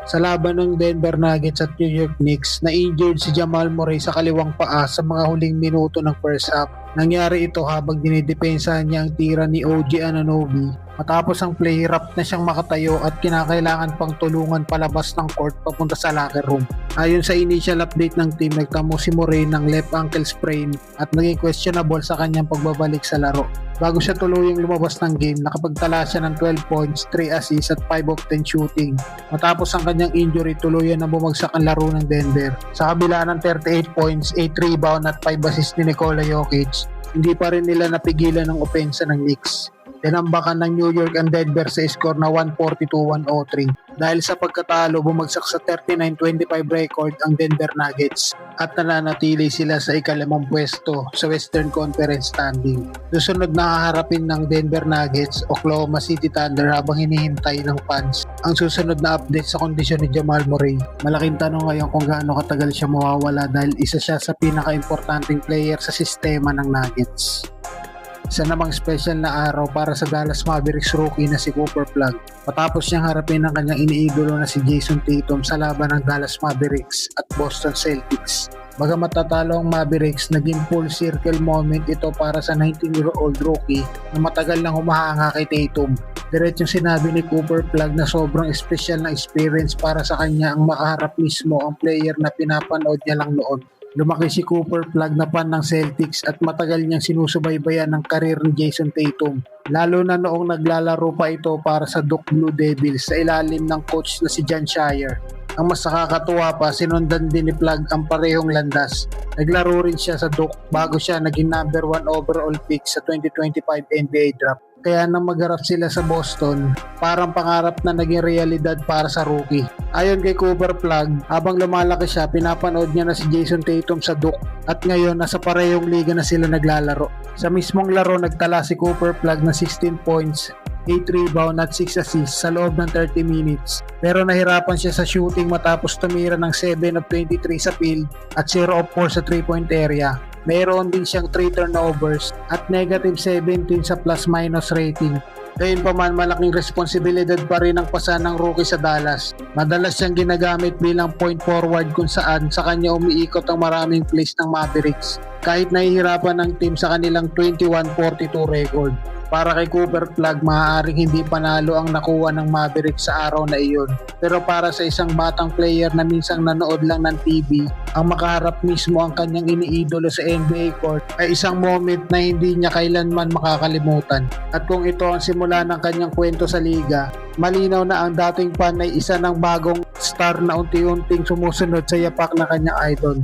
Sa laban ng Denver Nuggets at New York Knicks, na-injured si Jamal Murray sa kaliwang paa sa mga huling minuto ng first half. Nangyari ito habang dinidepensahan niya ang tira ni OG Anunoby. Matapos ang play, hirap na siyang makatayo at kinakailangan pang tulungan palabas ng court papunta sa locker room. Ayon sa initial update ng team, nagtamo si Murray ng left ankle sprain at naging questionable sa kanyang pagbabalik sa laro. Bago siya tuluyang lumabas ng game, nakapagtala siya ng 12 points, 3 assists at 5 of 10 shooting. Matapos ang kanyang injury, tuluyan na bumagsak ang laro ng Denver. Sa kabila ng 38 points, 8 rebound at 5 assists ni Nikola Jokic, hindi pa rin nila napigilan ang opensa ng Knicks. Tinambakan ng New York ang Denver sa score na 142-103. Dahil sa pagkatalo, bumagsak sa 39-25 record ang Denver Nuggets at nananatili sila sa ikalimang pwesto sa Western Conference standing. Susunod na haharapin ng Denver Nuggets, Oklahoma City Thunder habang hinihintay ng fans ang susunod na update sa kondisyon ni Jamal Murray. Malaking tanong ngayon kung gaano katagal siya mawawala dahil isa siya sa pinaka-importanting player sa sistema ng Nuggets. Isa namang special na araw para sa Dallas Mavericks rookie na si Cooper Flag. Matapos niyang harapin ang kanyang iniidolo na si Jason Tatum sa laban ng Dallas Mavericks at Boston Celtics. Bagamat tatalo ang Mavericks, naging full circle moment ito para sa 19-year-old rookie na matagal nang humahanga kay Tatum. Diretsong sinabi ni Cooper Flag na sobrang special na experience para sa kanya ang makaharap mismo ang player na pinapanood niya lang noon. Lumaki si Cooper Flag na fan ng Celtics at matagal niyang sinusubaybayan ang karir ni Jason Tatum. Lalo na noong naglalaro pa ito para sa Duke Blue Devils sa ilalim ng coach na si Jon Scheyer. Ang mas nakakatuwa pa, sinundan din ni Flag ang parehong landas. Naglaro rin siya sa Duke bago siya naging number 1 overall pick sa 2025 NBA draft. Kaya nang magharap sila sa Boston, parang pangarap na naging realidad para sa rookie. Ayon kay Cooper Flag, habang lumalaki siya, pinapanood niya na si Jason Tatum sa Duke at ngayon nasa parehong liga na sila naglalaro. Sa mismong laro, nagtala si Cooper Flag ng 16 points, 8 rebound at 6 assists sa loob ng 30 minutes. Pero nahirapan siya sa shooting matapos tumira ng 7 of 23 sa field at 0 of 4 sa 3-point area. Mayroon din siyang 3 turnovers at negative 17 sa plus-minus rating. Gayunpaman, malaking responsibilidad pa rin ang pasa ng rookie sa Dallas. Madalas siyang ginagamit bilang point forward kung saan sa kanya umiikot ang maraming plays ng Mavericks. Kahit nahihirapan ng team sa kanilang 21-42 record. Para kay Cooper Flag, maaaring hindi panalo ang nakuha ng Mavericks sa araw na iyon. Pero para sa isang batang player na minsang nanood lang ng TV, ang makaharap mismo ang kanyang iniidolo sa NBA court ay isang moment na hindi niya kailanman makakalimutan. At kung ito ang simula ng kanyang kwento sa liga, malinaw na ang dating fan ay isa ng bagong star na unti-unting sumusunod sa yapak ng kanyang idol.